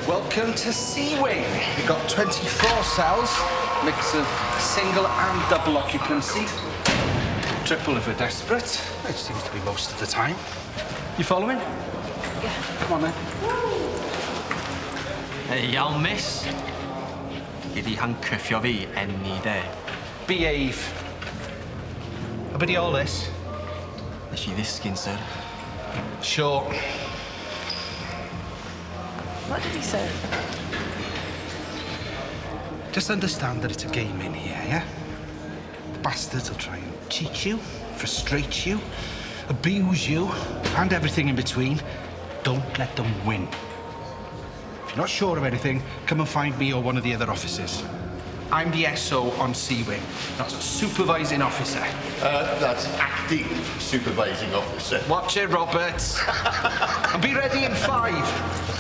Welcome to C-Wing. We've got 24 cells, mix of single and double occupancy. Triple if we're desperate. It seems to be most of the time. You following? Yeah. Come on then. Hey, iawn, miss. Gei di handcuffio fi any day. Behave. A bit of all this. Nes i ddisgyn, sir. Sure. What did he say? Just understand that it's a game in here, yeah? The bastards will try and cheat you, frustrate you, abuse you, and everything in between. Don't let them win. If you're not sure of anything, come and find me or one of the other officers. I'm the SO on C-Wing. That's a supervising officer. That's acting supervising officer. Watch it, Roberts. And be ready in 5.